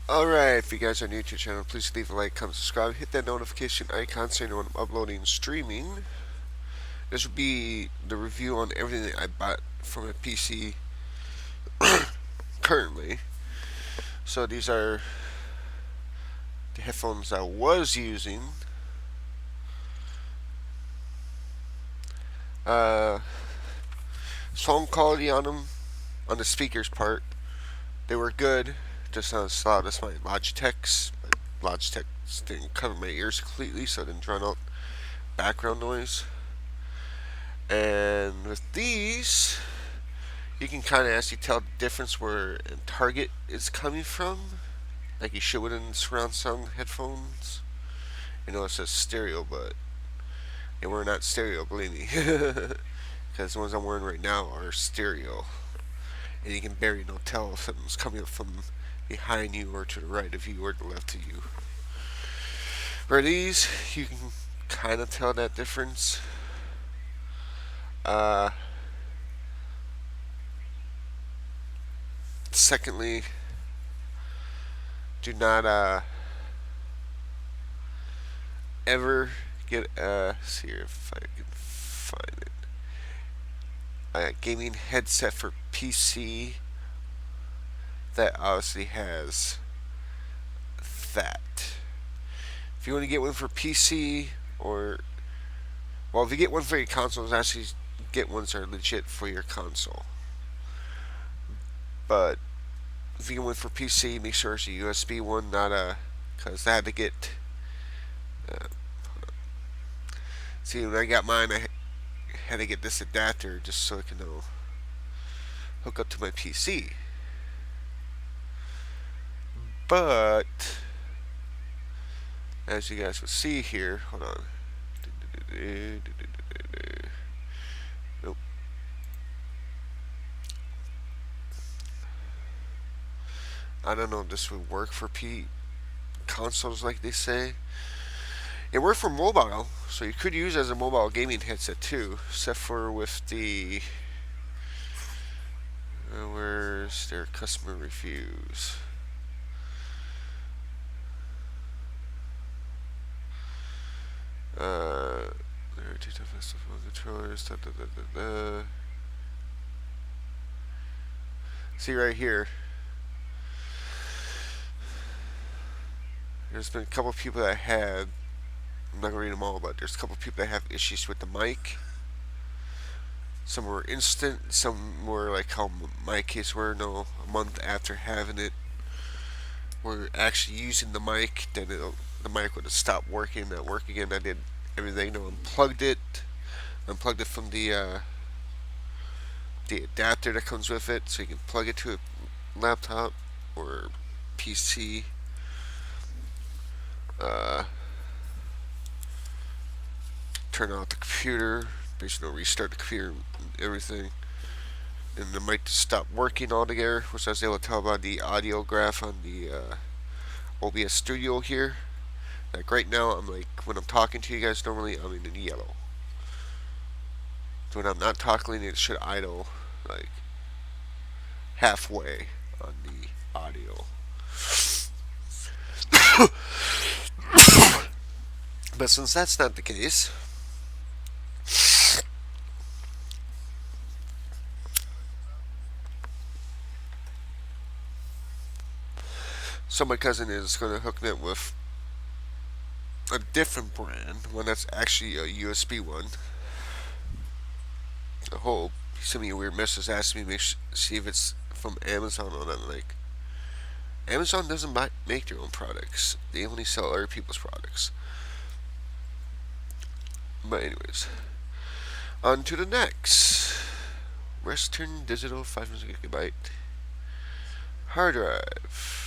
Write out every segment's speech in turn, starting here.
Alright, if you guys are new to the channel, please leave a like, comment, subscribe, hit that notification icon so you know when I'm uploading and streaming. This will be the review on everything I bought from a PC currently. So these are the headphones I was using. Uh, Sound quality on them, on the speakers part, they were good. Just not as loud as my Logitech's. Logitech didn't cover my ears completely, so it didn't drown out background noise. And with these, you can kind of actually tell the difference where a target is coming from, like you should in surround sound headphones. You know, it says stereo, but they were not stereo, believe me. Because the ones I'm wearing right now are stereo. And you can barely tell if something's coming up from behind you or to the right of you or to the left of you. For these, you can kind of tell that difference. Secondly, do not ever get see if I can find it. A gaming headset for PC that obviously has that. If you want to get one for PC, or well, if you get one for your console, actually get ones that are legit for your console. But if you get one for PC, make sure it's a USB one, not a, because I had to get. Uh, See, when I got mine, I had to get this adapter just so I can hook up to my PC. But as you guys will see here, hold on. Nope. I don't know if this would work for consoles like they say. It worked for mobile, so you could use it as a mobile gaming headset too, except for with the where's their customer reviews? Controllers. See right here. There's been a couple of people that had. I'm not gonna read them all, but there's a couple of people that have issues with the mic. Some were instant. Some were like how my case were. No, a month after having it, we're actually using the mic. Then the mic would have stopped working, not work again. I did everything. Unplugged it from the adapter that comes with it, so you can plug it to a laptop or PC. Turn off the computer, basically restart the computer and everything. And the mic just stopped working altogether, which I was able to tell by the audio graph on the OBS Studio here. Like right now, I'm like, when I'm talking to you guys normally, I'm in yellow. So when I'm not talking, it should idle like halfway on the audio. But since that's not the case, so my cousin is going to hook me up with a different brand, one that's actually a USB one. I hope. He sent me a weird message asking me to see if it's from Amazon or not. Like, Amazon doesn't make their own products. They only sell other people's products. But anyways, on to the next. Western Digital 500 GB hard drive.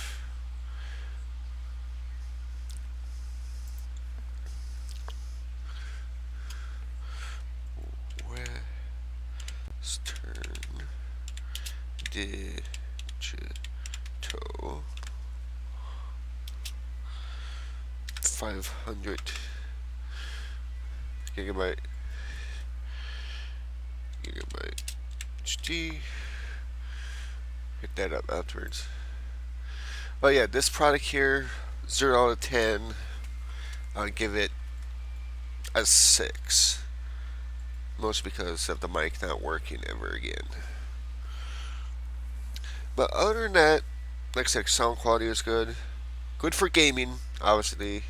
Western Digital 500 gigabyte HD. Hit that up afterwards. But yeah, this product here, 0 out of 10. I'll give it a 6. Mostly because of the mic not working ever again. But other than that, like I said, sound quality is good. Good for gaming, obviously.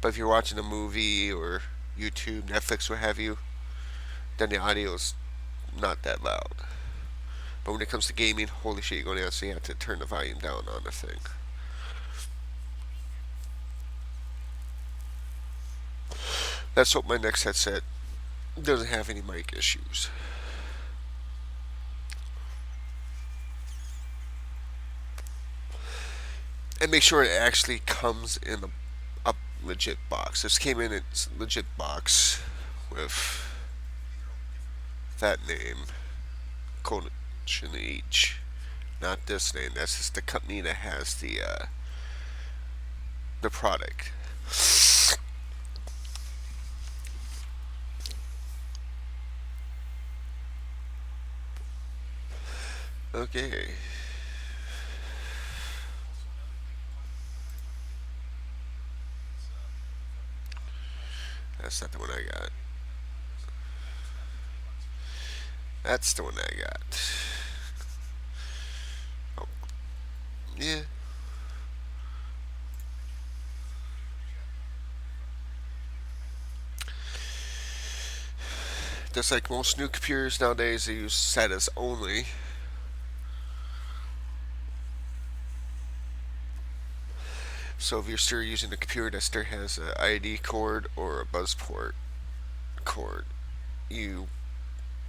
But if you're watching a movie or YouTube, Netflix, what have you, then the audio is not that loud. But when it comes to gaming, holy shit, you're going to actually have to turn the volume down on the thing. Let's hope my next headset doesn't have any mic issues. And make sure it actually comes in a legit box. This came in its legit box with that name, Collection H. Not this name. That's just the company that has the product. Okay. That's not the one I got. That's the one I got. Oh, yeah. Just like most new computers nowadays, they use SATA only. So if you're still using a computer that still has an ID cord or a buzz port cord, you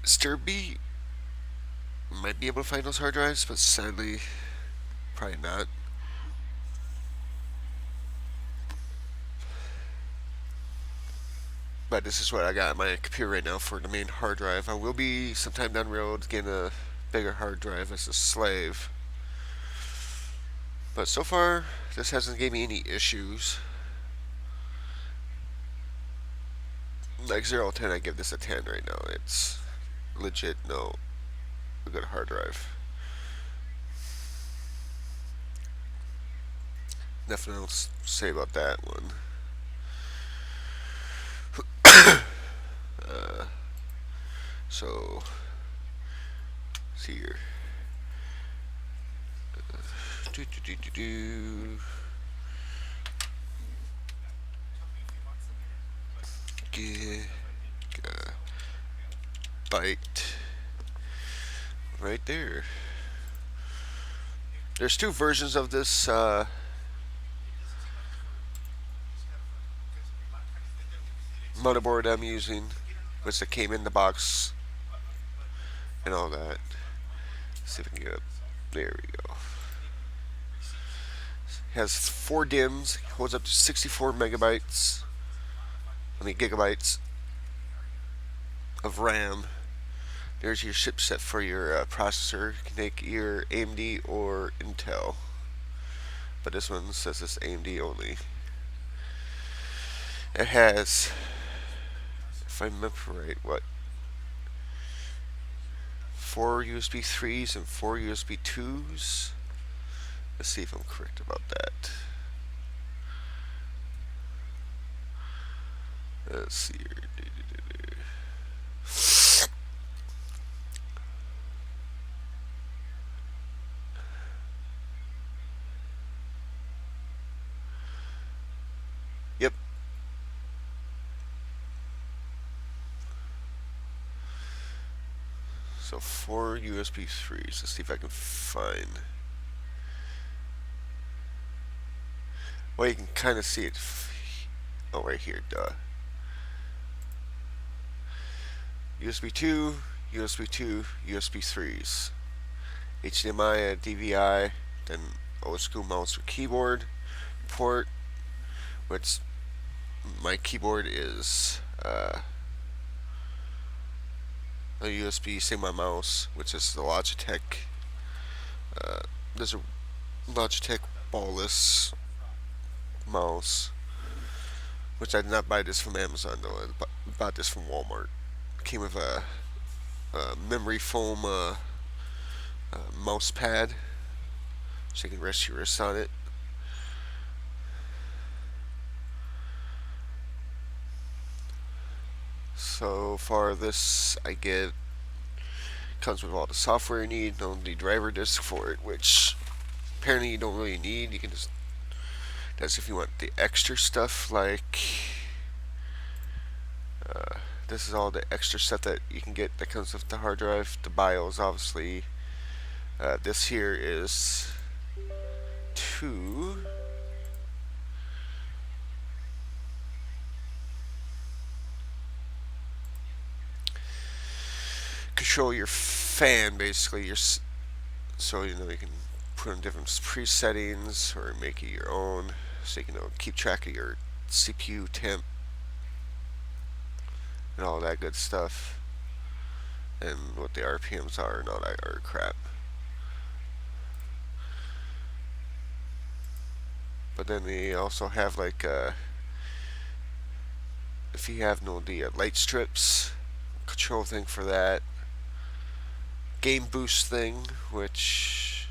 still might be able to find those hard drives, but sadly, probably not. But this is what I got on my computer right now for the main hard drive. I will be sometime down the road getting a bigger hard drive as a slave. But so far, this hasn't gave me any issues. Like 0 to 10, I give this a 10 right now. It's legit, no, a good hard drive. Nothing else to say about that one. So, see here. Do, do, do, do, do. Byte. Right there. There's two versions of this motherboard I'm using, which that came in the box and all that. Let's see if we can get up. There we go. It has 4 DIMMs, holds up to 64 megabytes. Gigabytes of RAM. There's your chipset for your processor. You can take your AMD or Intel, but this one says it's AMD only. It has, if I remember right, 4 USB 3s and 4 USB 2s. Let's see if I'm correct about that. Let's see here. Yep. So 4 USB 3s. Let's see if I can find. Well, you can kind of see it. Oh, right here. Duh. USB 2, USB 2, USB 3s. HDMI, DVI, then old school mouse or keyboard port, which my keyboard is a USB, same my mouse, which is the Logitech. There's a Logitech ballless mouse, which I did not buy this from Amazon though. I bought this from Walmart. It came with a memory foam mouse pad, so you can rest your wrist on it. So far, this I get comes with all the software you need, no the driver disk for it, which apparently you don't really need. You can just, that's if you want the extra stuff, like this is all the extra stuff that you can get that comes with the hard drive. The BIOS, obviously. This here is to control your fan, basically. So you can put in different presettings or make it your own, so you can keep track of your CPU temp and all that good stuff, and what the RPMs are and all that other crap. But then they also have like if you have the light strips control thing for that, game boost thing, which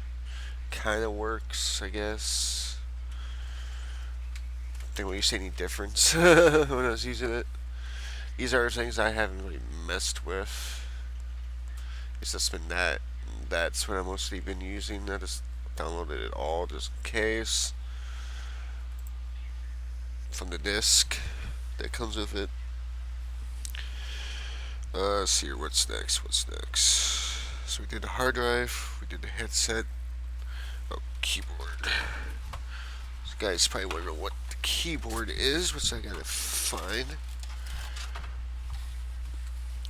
kind of works, I guess. I think when you see any difference when I was using it. These are things I haven't really messed with. It's just been that. That's what I've mostly been using. I just downloaded it all just in case from the disc that comes with it. Let's see here. What's next? So we did the hard drive. We did the headset. Oh, keyboard. So guys probably wondering what the keyboard is, which I gotta find.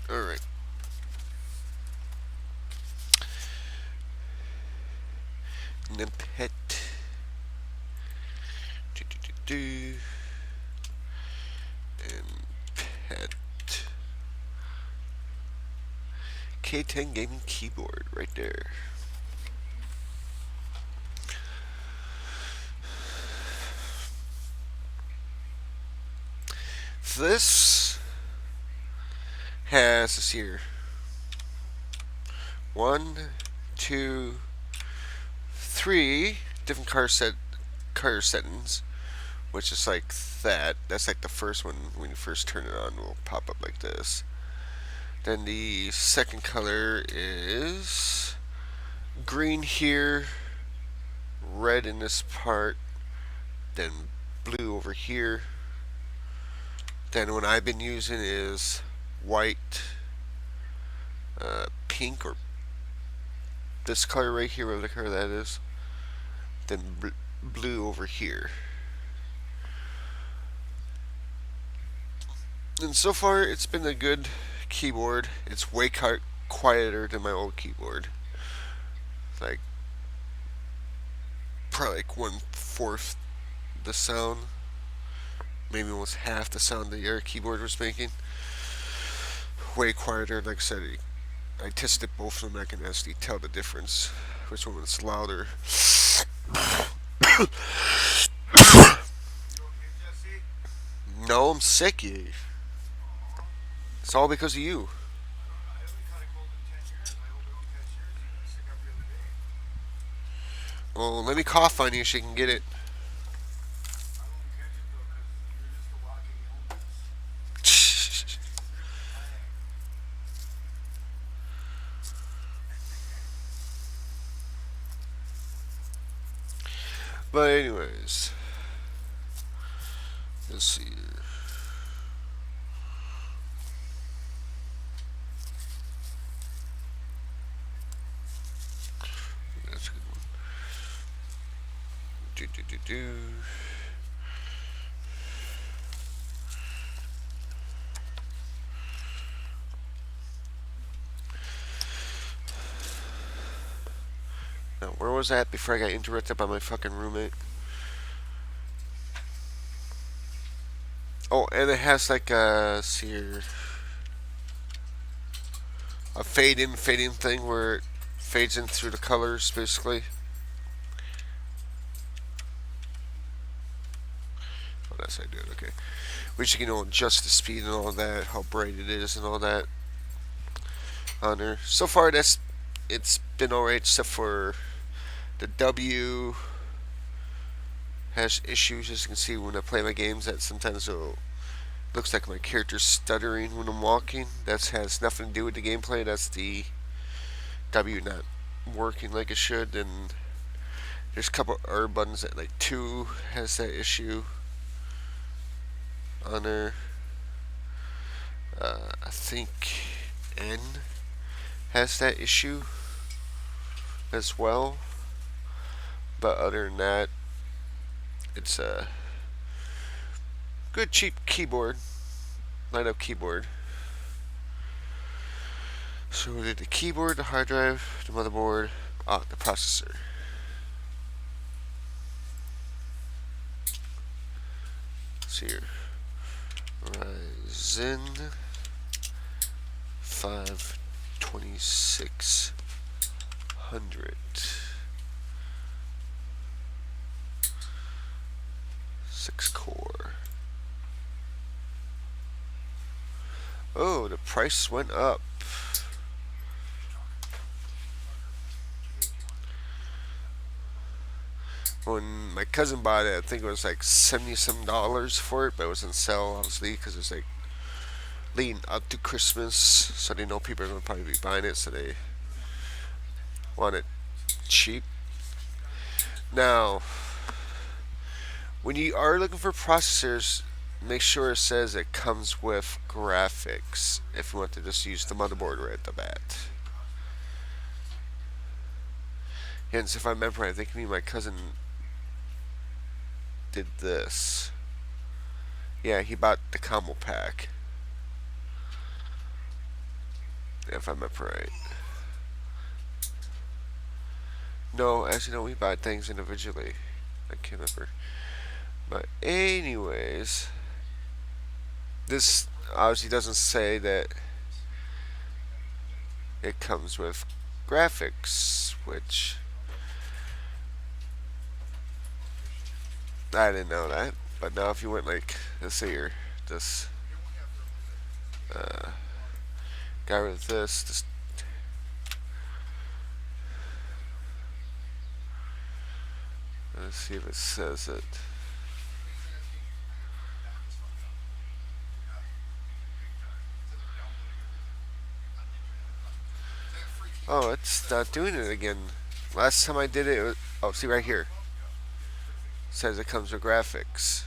Alright. Nimpet. And pet. K10 gaming keyboard right there. This has this here. 1, 2, 3 different color settings, which is like that. That's like the first one. When you first turn it on, will pop up like this. Then the second color is green here, red in this part, then blue over here. Then what I've been using is white, pink, or this color right here, whatever the color that is. Then blue over here. And so far, it's been a good keyboard. It's way quieter than my old keyboard. Like, probably like 1/4 the sound. Maybe almost half the sound the other keyboard was making. Way quieter. Like I said, I tested both of them. I can actually tell the difference. Which one was louder. No, I'm sick, you. It's all because of you. Well, let me cough on you so you can get it. But anyways, let's see here. That's a good one. Do. Now, where was that before I got interrupted by my fucking roommate? Oh, and it has like a, see here, a fade in, thing where it fades in through the colors, basically. Oh, that's how I do it. Okay, which you can adjust the speed and all that, how bright it is and all that on there. So far, it's been alright, except for The W has issues, as you can see when I play my games, that sometimes it looks like my character's stuttering when I'm walking. That has nothing to do with the gameplay. That's the W not working like it should. And there's a couple R buttons that, like 2 has that issue on there. I think N has that issue as well. But other than that, it's a good cheap keyboard, light up keyboard. So we did the keyboard, the hard drive, the motherboard, the processor. Let's see here. Ryzen 5 2600. 6 core. Oh, the price went up. When my cousin bought it, I think it was like $70 some for it, but it was on sale, obviously, because it's like leading up to Christmas, so they know people are going to probably be buying it, so they want it cheap. Now, when you are looking for processors, make sure it says it comes with graphics if you want to just use the motherboard right at the bat. Hence, if I remember right, I think me and my cousin did this. Yeah, he bought the combo pack. If I remember right. No, actually, no, we bought things individually. I can't remember. But anyways, this obviously doesn't say that it comes with graphics, which I didn't know that. But now if you went like, let's say you're this guy with this let's see if it says it. Oh, it's not doing it again. Last time I did it, oh, see right here. It says it comes with graphics.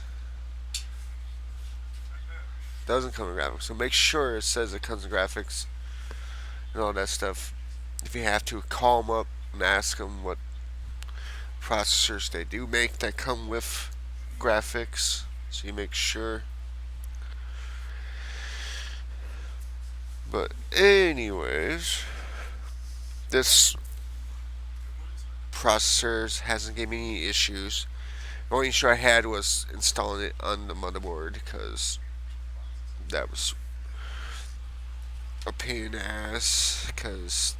Doesn't come with graphics. So make sure it says it comes with graphics and all that stuff. If you have to, call them up and ask them what processors they do make that come with graphics, so you make sure. But anyways, this processor hasn't given me any issues. The only issue I had was installing it on the motherboard, because that was a pain in the ass, because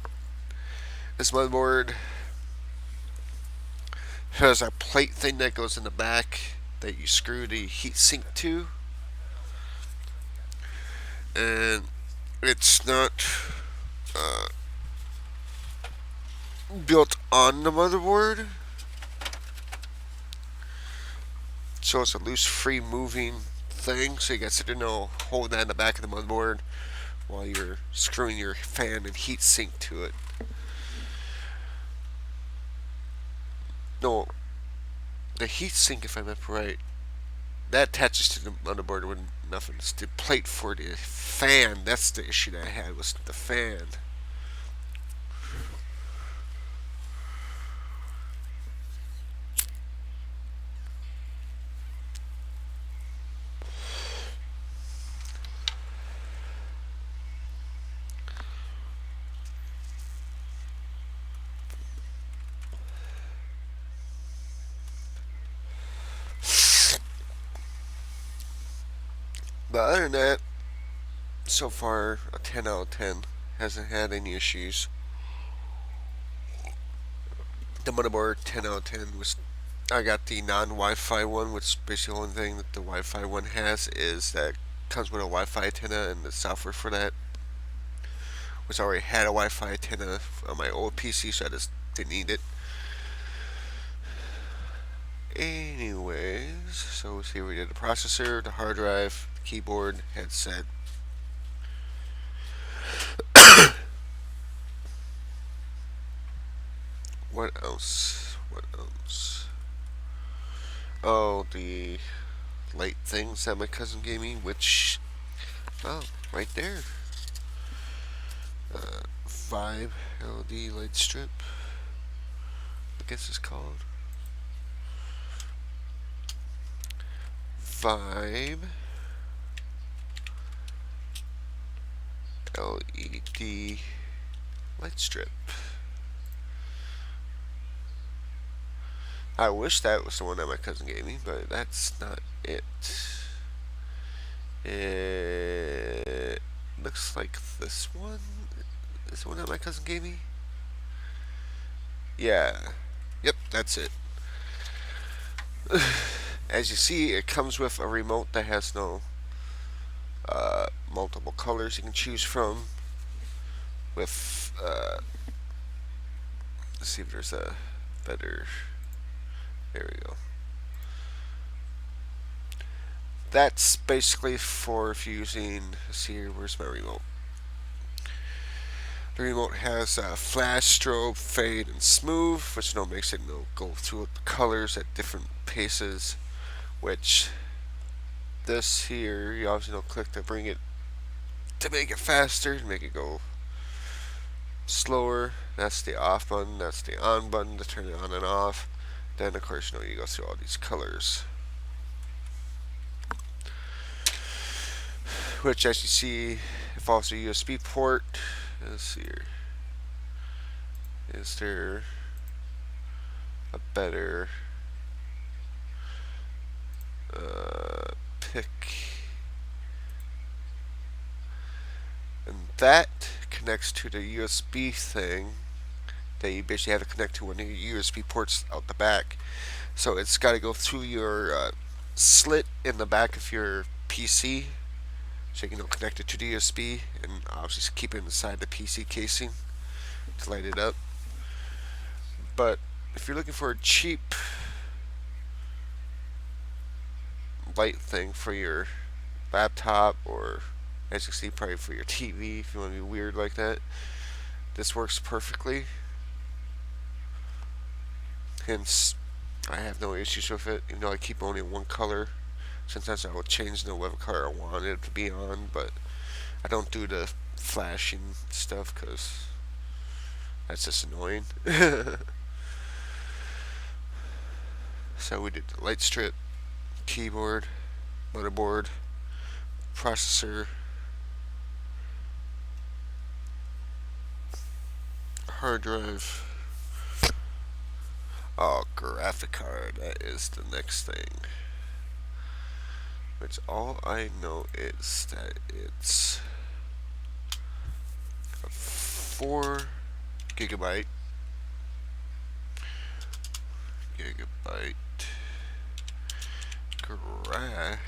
this motherboard has a plate thing that goes in the back that you screw the heatsink to, and it's not built on the motherboard, so it's a loose, free moving thing. So you got to sit there and hold that in the back of the motherboard while you're screwing your fan and heatsink to it. No, the heatsink, if I remember right, that attaches to the motherboard with nothing. It's the plate for the fan. That's the issue that I had, was the fan. But other than that, so far a 10 out of 10. Hasn't had any issues. The motherboard, 10 out of 10. I got the non-Wi-Fi one, which basically the only thing that the Wi-Fi one has is that it comes with a Wi-Fi antenna and the software for that, which I already had a Wi-Fi antenna on my old PC, so I just didn't need it. Anyways, so here we did the processor, the hard drive, the keyboard, headset. What else? What else? Oh, the light things that my cousin gave me, which, oh, right there. Vibe LED light strip, I guess it's called. Vibe LED light strip. I wish that was the one that my cousin gave me, but that's not it. It looks like this one is the one that my cousin gave me. Yeah. Yep, that's it. As you see, it comes with a remote that has no multiple colors you can choose from. With, let's see if there's a better. There we go. That's basically for if you're using. Let's see here, where's my remote? The remote has flash, strobe, fade, and smooth, which makes it go through the colors at different paces. Which this here, you obviously click to bring it to make it faster, to make it go slower. That's the off button. That's the on button to turn it on and off. Then of course you go through all these colors. Which, as you see, involves a USB port. Let's see here. Is there a better pick? And that connects to the USB thing that you basically have to connect to one of your USB ports out the back. So it's got to go through your slit in the back of your PC, so you can connect it to the USB, and obviously keep it inside the PC casing to light it up. But if you're looking for a cheap light thing for your laptop, or as you see, probably for your TV, if you want to be weird like that, this works perfectly. Hence, I have no issues with it, even though I keep only one color. Sometimes I will change the whatever color I want it to be on, but I don't do the flashing stuff because that's just annoying. So we did the light strip, keyboard, motherboard, processor, hard drive. Oh, graphic card, that is the next thing. Which all I know is that it's a 4 gigabyte graphic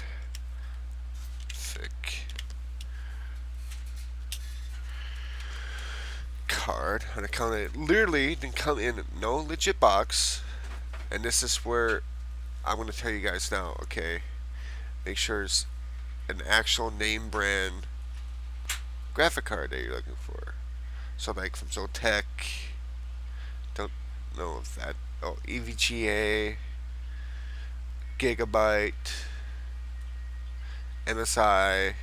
card on account it literally didn't come in no legit box. And this is where I'm going to tell you guys now, okay? Make sure it's an actual name brand graphic card that you're looking for. So like from Zotac, don't know if that, oh, EVGA, Gigabyte, MSI,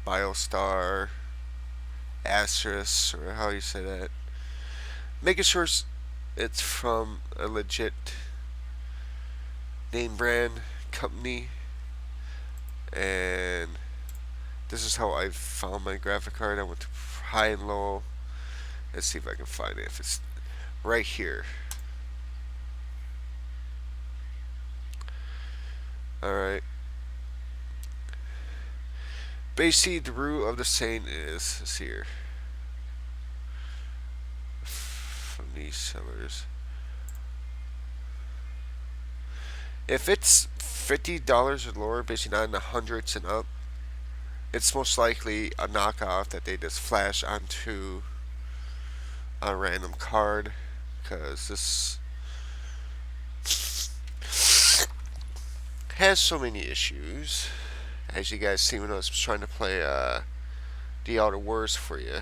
BioStar, Astris, or how you say that. Making sure it's from a legit name brand company. And this is how I found my graphic card. I went to high and low. Let's see if I can find it. If it's right here. Alright. Basically, the root of the saying is here. From these sellers. If it's $50 or lower, basically not in the hundreds and up, it's most likely a knockoff that they just flash onto a random card, because this has so many issues. As you guys see when I was trying to play the Outer Wars for you.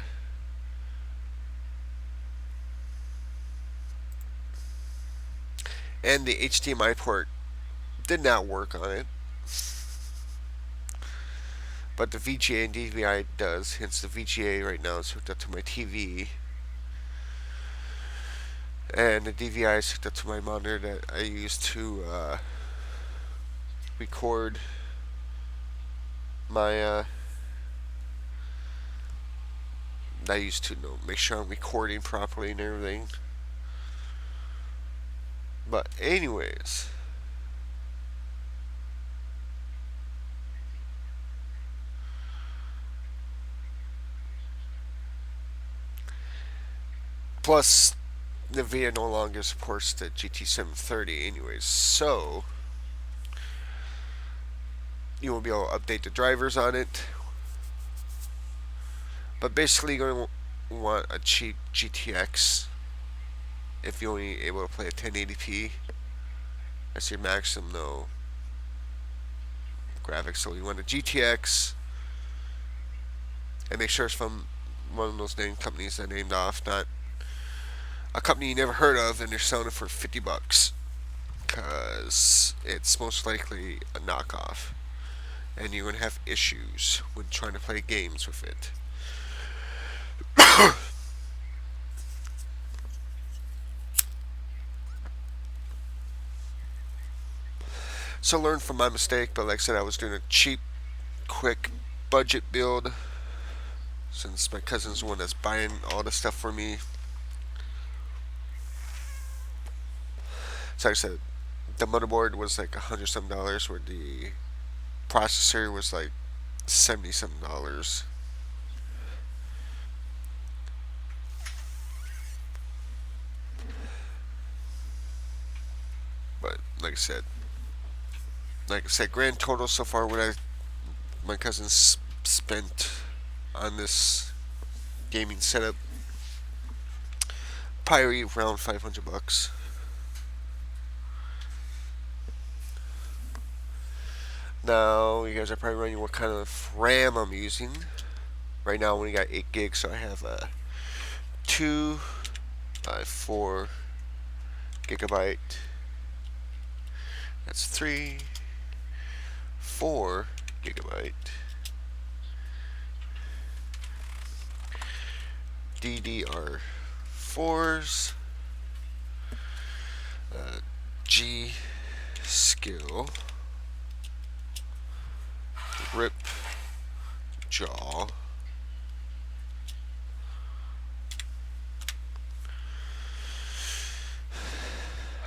And the HDMI port did not work on it. But the VGA and DVI does, hence the VGA right now is hooked up to my TV. And the DVI is hooked up to my monitor that I use to record my I used to make sure I'm recording properly and everything. But anyways, plus NVIDIA no longer supports the GT730 anyways, so you won't be able to update the drivers on it. But basically you're going to want a cheap GTX if you're only able to play at 1080p. That's your maximum no graphics. So you want a GTX and make sure it's from one of those named companies that I named off, not a company you never heard of and they're selling it for $50, because it's most likely a knockoff and you're going to have issues when trying to play games with it. So learn from my mistake, but like I said, I was doing a cheap, quick budget build since my cousin's the one that's buying all the stuff for me. So like I said, the motherboard was like $100-some, where the processor was like $70-some. But like I said, grand total so far what my cousin's spent on this gaming setup, probably around $500. Now you guys are probably wondering what kind of RAM I'm using. Right now I only got 8 gigs, so I have a 2 by 4 gigabyte. That's 3, 4 gigabyte. DDR4s. G skill. Rip jaw.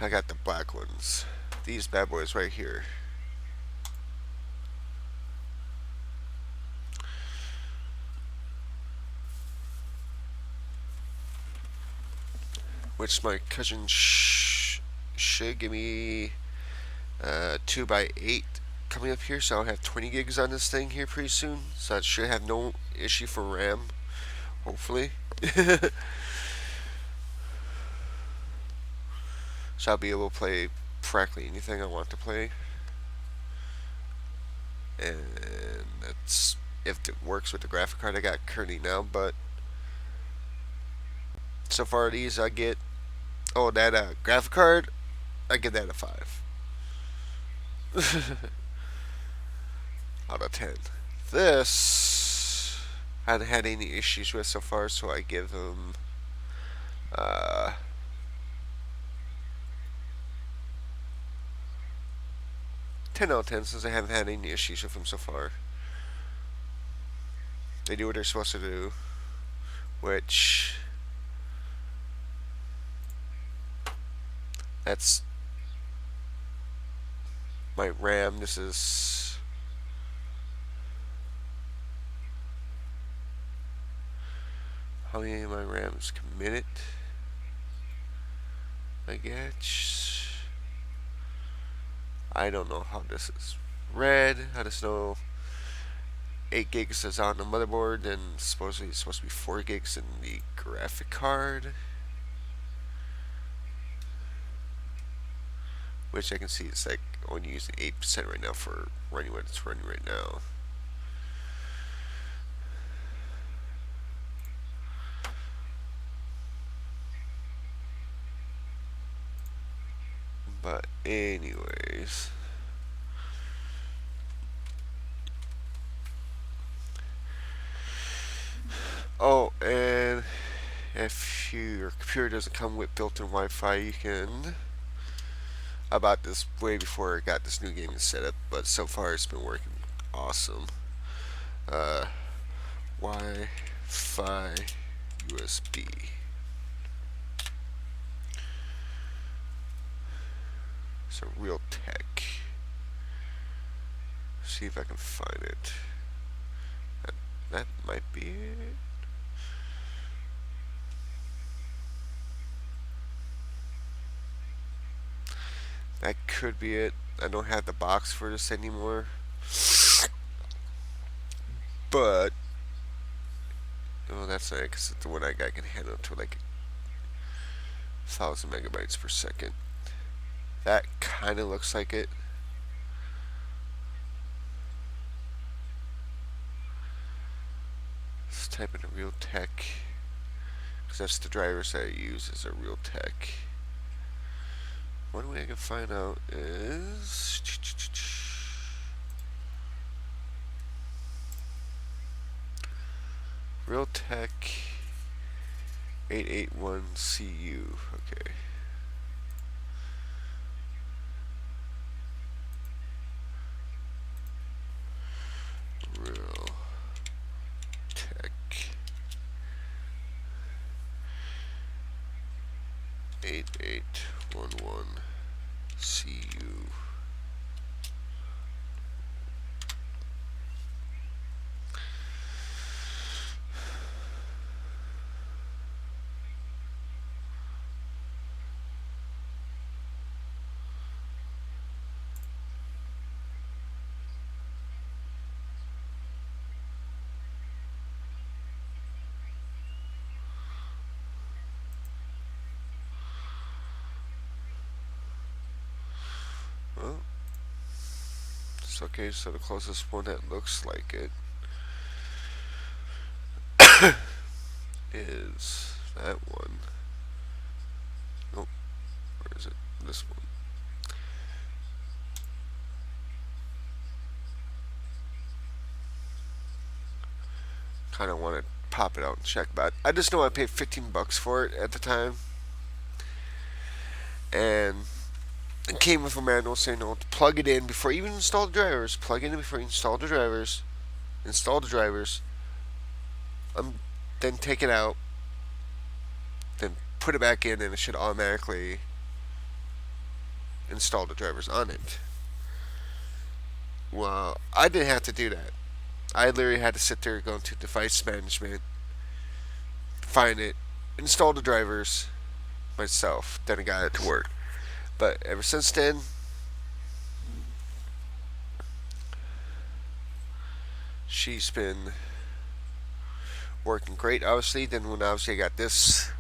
I got the black ones. These bad boys right here. Which my cousin should give me 2 by 8 coming up here, so I'll have 20 gigs on this thing here pretty soon. So I should have no issue for RAM, hopefully. So I'll be able to play practically anything I want to play. And that's if it works with the graphic card I got currently now. But so far these I get, that graphic card, I give that a 5 out of 10. This I haven't had any issues with so far, so I give them 10 out of 10, since I haven't had any issues with them so far. They do what they're supposed to do, which that's my RAM. This is how many of my RAM is committed, I guess. I don't know how this is read. I just know 8 gigs is on the motherboard, and supposedly it's supposed to be 4 gigs in the graphic card. which I can see it's like only using 8% right now for running what it's running right now. But anyways, oh, and if your computer doesn't come with built-in Wi-Fi, you can. I bought this way before I got this new gaming setup, but so far it's been working awesome. Uh, Wi-Fi USB. So real tech. See if I can find it. That might be it. That could be it. I don't have the box for this anymore. But, oh, that's not it, because the one I got can handle to like 1,000 megabytes per second. That kind of looks like it. Let's type in a real tech, because that's the drivers that I use as a real tech. One way I can find out is Realtek 881CU. Okay. Realtek 8811CU. Well, it's okay, so the closest one that looks like it is that one. Nope, where is it? This one. Kind of want to pop it out and check, but I just know I paid $15 for it at the time, and it came with a manual saying, no, to plug it in before you even install the drivers. Plug it in before you install the drivers. Install the drivers. Then take it out. Then put it back in, and it should automatically install the drivers on it. Well, I didn't have to do that. I literally had to sit there, go into device management, find it, install the drivers myself. Then I got it to work. But ever since then, she's been working great. Obviously, then when obviously I got this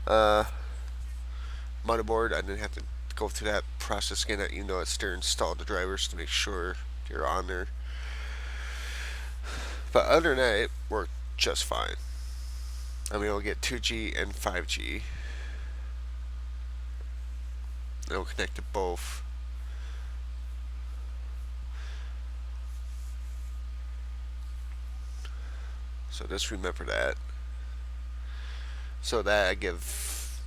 uh, motherboard, I didn't have to go through that process again. Even though it's still installed the drivers to make sure you're on there. But other than that, it worked just fine. I mean, it'll get 2G and 5G. It'll connect to both. So just remember that. So that I give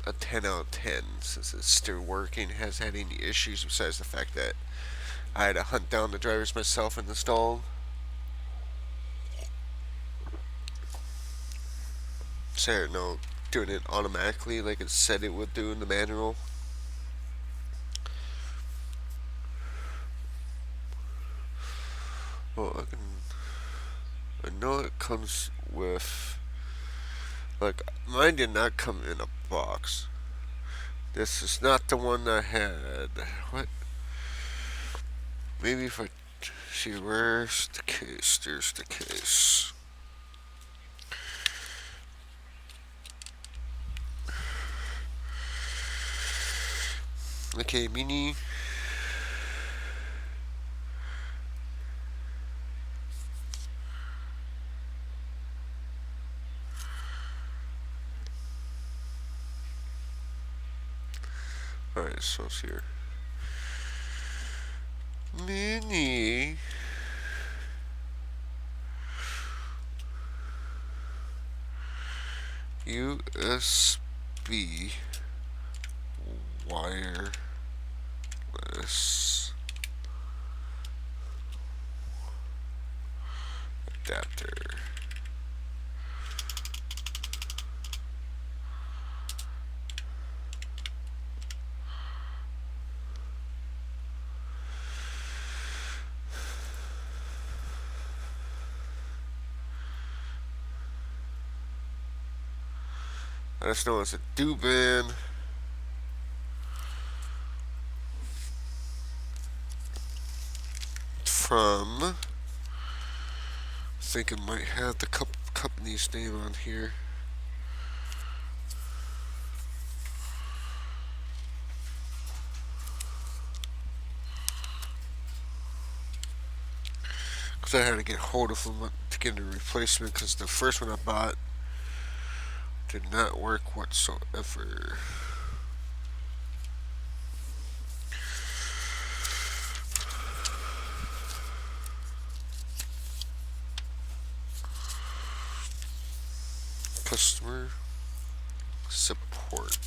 a 10 out of 10 since it's still working. Hasn't had any issues besides the fact that I had to hunt down the drivers myself and install them. So no, doing it automatically like it said it would do in the manual. Well, I know it comes with, like, mine did not come in a box. This is not the one I had. What? Maybe if I see, where's the case? There's the case. Okay, mini. Alright, so it's here. Mini USB wireless adapter. I just know it's a Dubin. From, I think it might have the company's name on here. Because I had to get hold of them to get a replacement, because the first one I bought did not work whatsoever. Customer support.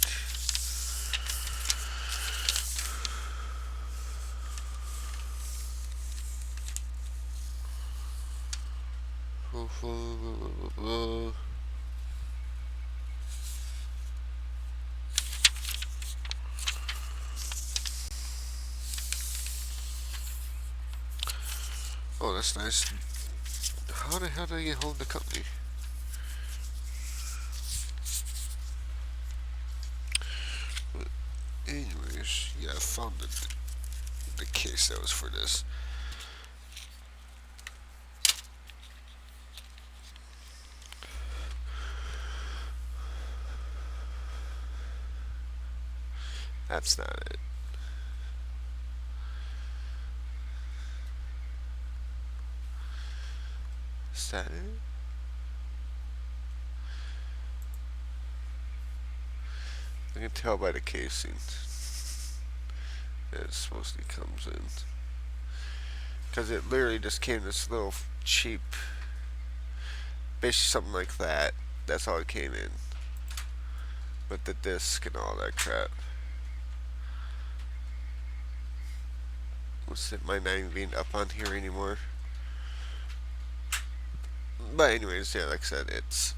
Oh, that's nice. How the hell did I get hold of the company? But anyways, yeah, I found the case that was for this. That's not it. Is that it? I can tell by the casing that it supposedly comes in. Because it literally just came this little cheap, basically something like that. That's all it came in. With the disc and all that crap. It might not even be up on here anymore. But anyways, yeah, like I said, it's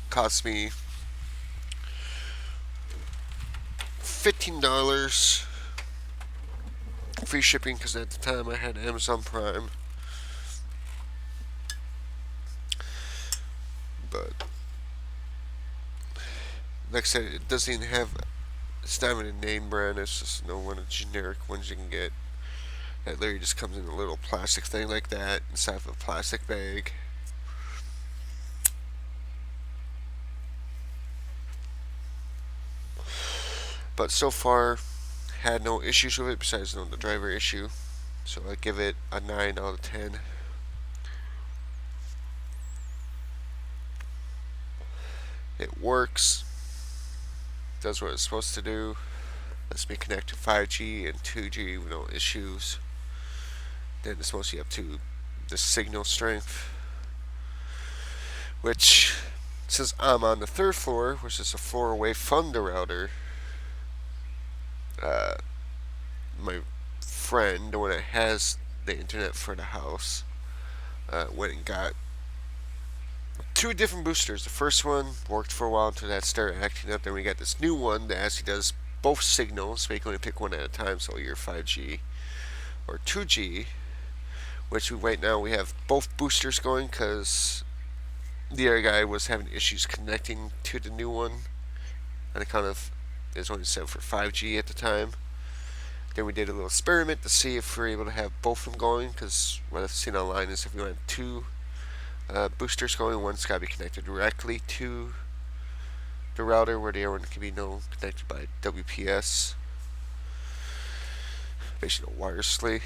cost me $15 free shipping, because at the time I had Amazon Prime. But like I said, it doesn't even have, it's not even a name brand, it's just one of the generic ones you can get. That literally just comes in a little plastic thing like that inside of a plastic bag. But so far, had no issues with it besides the driver issue. So I give it a 9 out of 10. It works. Does what it's supposed to do. Lets me connect to 5G and 2G with no issues. Then it's mostly up to the signal strength, which, since I'm on the 3rd floor, which is a floor away from the router, my friend, the one that has the internet for the house, went and got 2 different boosters. The first one worked for a while until that started acting up. Then we got this new one that actually does both signals, so you can only pick one at a time, so you're 5G or 2G, which right now we have both boosters going because the other guy was having issues connecting to the new one on account of it was only set for 5G at the time. Then we did a little experiment to see if we were able to have both of them going, because what I've seen online is if you want 2 Boosters going, one's got to be connected directly to the router, where the other one can be connected by WPS, basically wirelessly.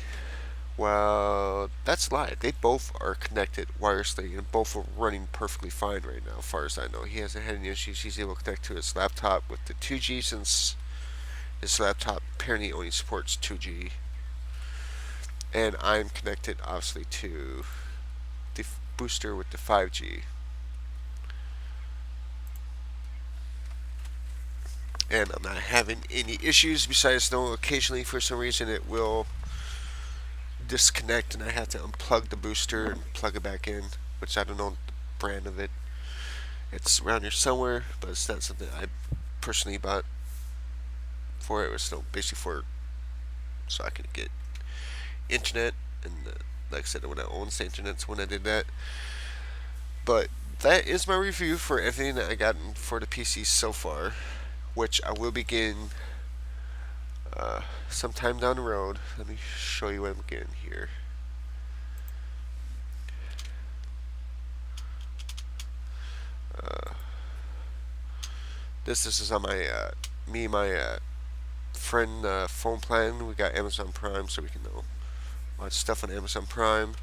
Well, that's a lie. They both are connected wirelessly, and both are running perfectly fine right now, as far as I know. He hasn't had any issues. He's able to connect to his laptop with the 2G, since his laptop apparently only supports 2G. And I'm connected, obviously, to the booster with the 5G. And I'm not having any issues, besides, no, occasionally for some reason it will disconnect and I have to unplug the booster and plug it back in, which I don't know the brand of it. It's around here somewhere, but it's not something I personally bought for it. It was basically for so I could get internet, and like I said, when I owned the internet, when I did that. But that is my review for everything that I got for the PC so far, which I will be getting sometime down the road. Let me show you what I'm getting here. This is on my me and my friend phone plan. We got Amazon Prime, so we can watch stuff on Amazon Prime.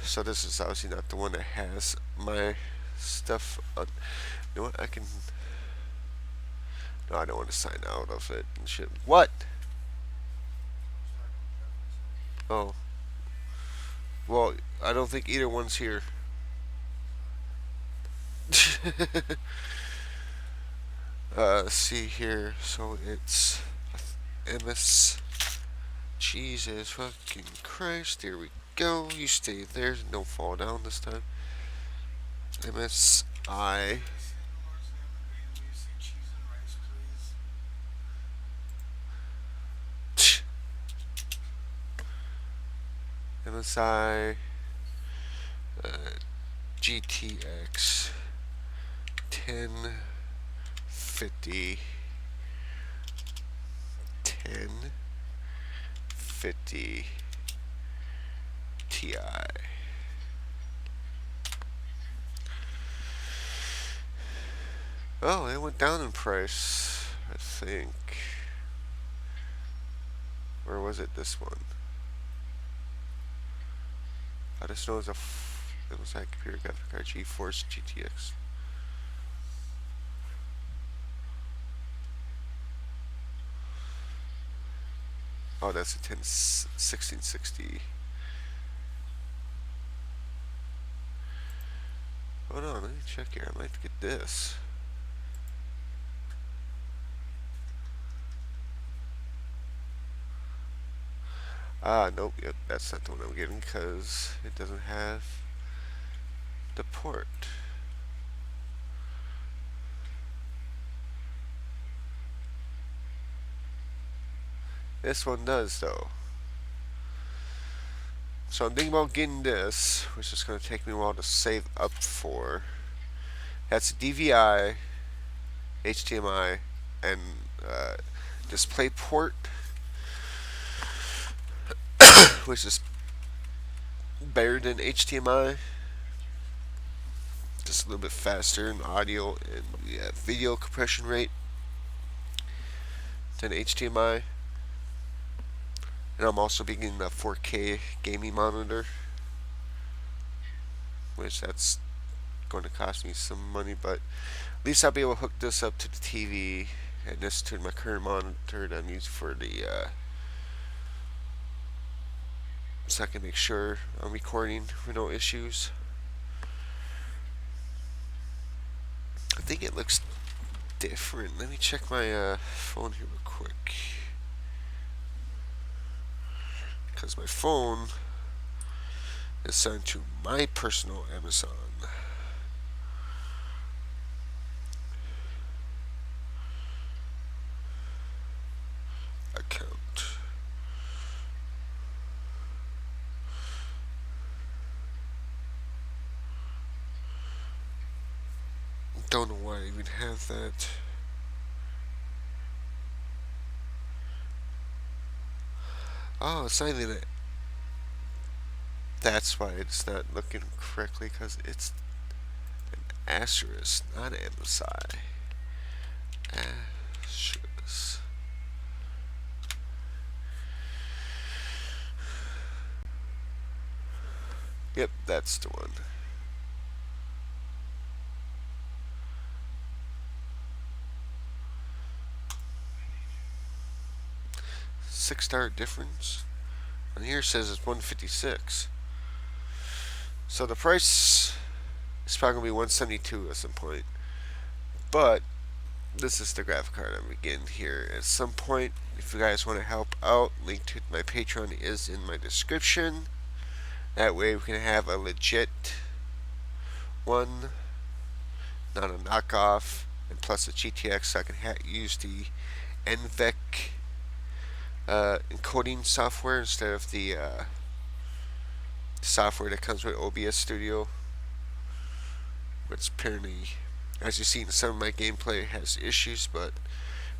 So this is obviously not the one that has my stuff on. You know what? I can. No, I don't want to sign out of it and shit. What? Oh. Well, I don't think either one's here. Let's see here. So it's MS. Jesus fucking Christ. Here we go. You stay there. Don't fall down this time. MSI. MSI GTX 1050 Ti. Oh, it went down in price, I think. Or was it this one? I just know it was a computer graphic card, GeForce GTX. Oh, that's a 1660. Hold on, let me check here. I might get this. Nope, yep, that's not the one I'm getting because it doesn't have the port. This one does, though. So I'm thinking about getting this, which is going to take me a while to save up for. That's DVI, HDMI, and display port, which is better than HDMI. Just a little bit faster in audio and video compression rate than HDMI. And I'm also getting a 4K gaming monitor, which that's going to cost me some money, but at least I'll be able to hook this up to the TV and this to my current monitor that I'm using for the so I can make sure I'm recording with no issues. I think it looks different. Let me check my phone here real quick, because my phone is signed to my personal Amazon account. Don't know why I even have that. Oh, it's not even That's why it's not looking correctly, because it's an asterisk, not an MSI. Asterisk. Yep, that's the one. $6 difference. On here it says it's 156. So the price is probably gonna be 172 at some point. But this is the graphic card I'm getting here at some point. If you guys want to help out, link to my Patreon is in my description. That way we can have a legit one, not a knockoff, and plus a GTX, so I can use the NVEC encoding software instead of the software that comes with OBS Studio, which apparently, as you see in some of my gameplay, has issues. But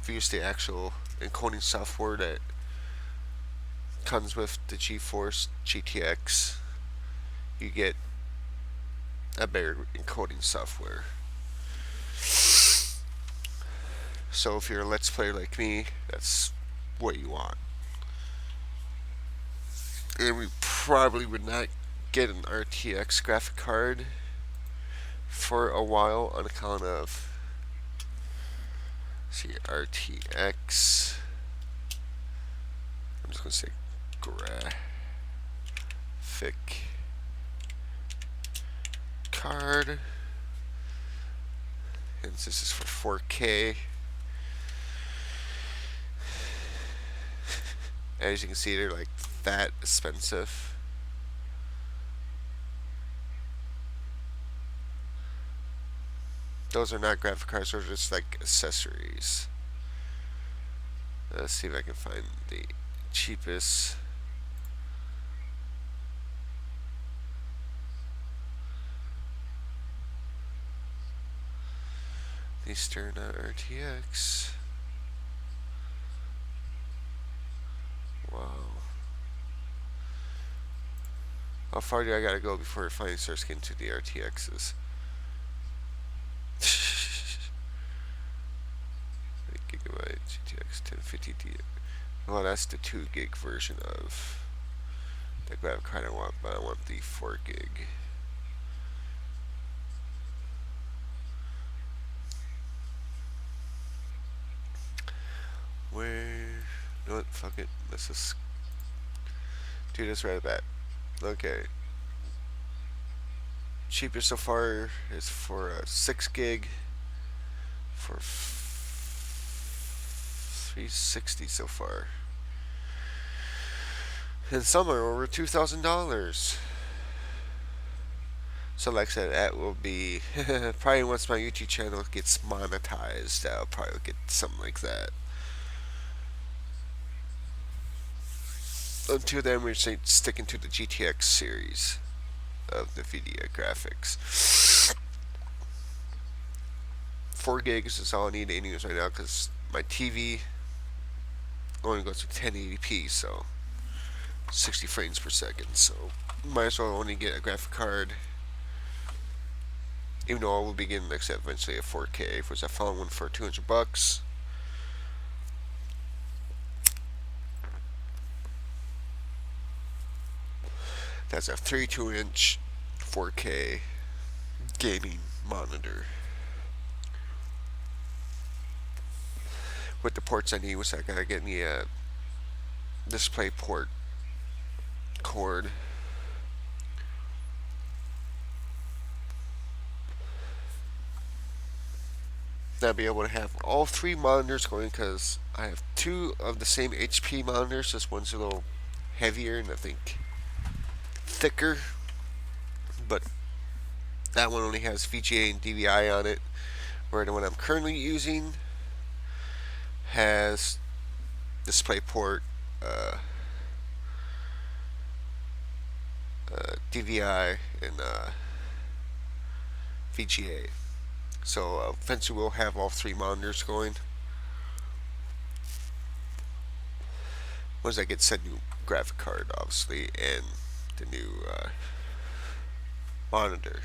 if you use the actual encoding software that comes with the GeForce GTX, you get a better encoding software. So if you're a Let's Player like me, that's what you want. And we probably would not get an RTX graphic card for a while on account of, see, RTX. I'm just going to say graphic card. And this is for 4K. As you can see, they're like that expensive. Those are not graphic cards, those are just like accessories. Let's see if I can find the cheapest. Eastern RTX. Wow. How far do I gotta go before it finally starts getting to the RTXs? Gigabyte GTX 1050 Ti. Well, that's the 2 gig version of the graphic card I want, but I want the 4 gig. Where? You know what? Fuck it. Let's just do this right at the bat. Okay. Cheapest so far is for a 6 gig for 360 so far. And some are over $2,000. So like I said, that will be probably once my YouTube channel gets monetized, I'll probably get something like that. Until then, we're sticking to the GTX series of NVIDIA graphics. 4 gigs is all I need anyways right now, because my TV only goes to 1080p, so 60 frames per second. So might as well only get a graphic card, even though I will be getting, like I said, eventually a 4K. Which I found one for $200. That's a 32-inch 4K gaming monitor with the ports I need, which I gotta get me a display port cord. I'll be able to have all 3 monitors going, because I have 2 of the same HP monitors. This one's a little heavier and I think thicker, but that one only has VGA and DVI on it, where the one I'm currently using has DisplayPort, DVI, and VGA. So eventually we'll have all 3 monitors going once I get said new graphic card, obviously, and the new monitor.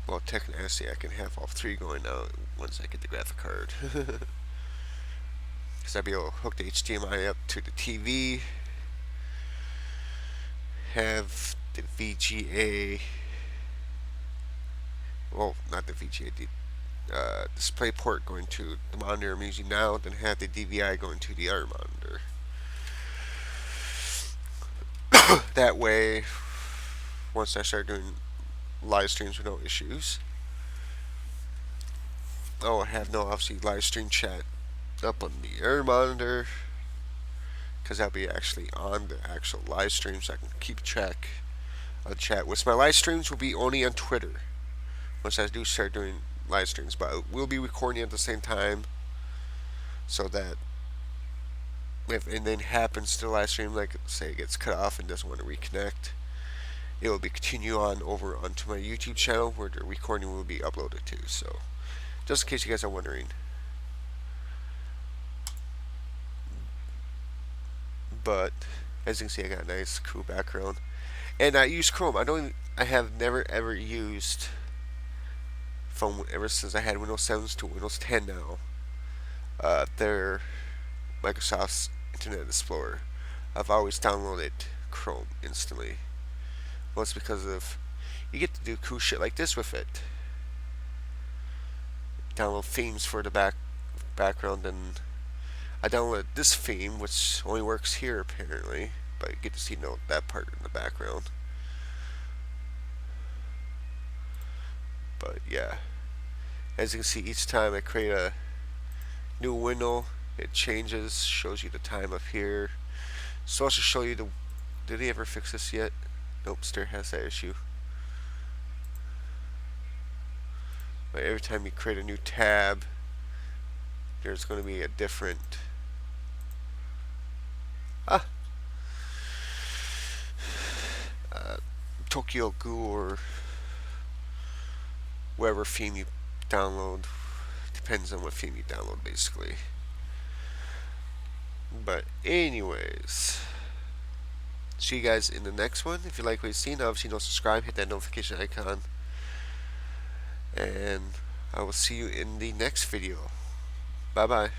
Well, technically, I can have all three going now once I get the graphic card. Because I'll be able to hook the HDMI up to the TV, have the VGA, well, not the VGA, the display port going to the monitor I'm using now, then have the DVI going to the other monitor. That way, once I start doing live streams with no issues, I have no obviously live stream chat up on the air monitor, because that'll be actually on the actual live stream, so I can keep track of the chat. Which my live streams will be only on Twitter once I do start doing live streams, but we'll be recording at the same time, so that if anything happens to the live stream, like say it gets cut off and doesn't want to reconnect, it will be continue on over onto my YouTube channel where the recording will be uploaded to. So just in case you guys are wondering. But as you can see, I got a nice cool background, and I use Chrome. I have never ever used phone ever since I had Windows 7 to Windows 10 now. They're Microsoft's Internet Explorer. I've always downloaded Chrome instantly. Well, it's because of you get to do cool shit like this with it. Download themes for the background, and I downloaded this theme, which only works here apparently, but you get to see that part in the background. But yeah, as you can see, each time I create a new window, it changes, shows you the time up here. So I'll just show you did they ever fix this yet? Nope, still has that issue. But every time you create a new tab, there's going to be a different Tokyo Ghoul or whatever theme you download. Depends on what theme you download, basically. But anyways, see you guys in the next one. If you like what you've seen, obviously don't subscribe, hit that notification icon, and I will see you in the next video. Bye bye.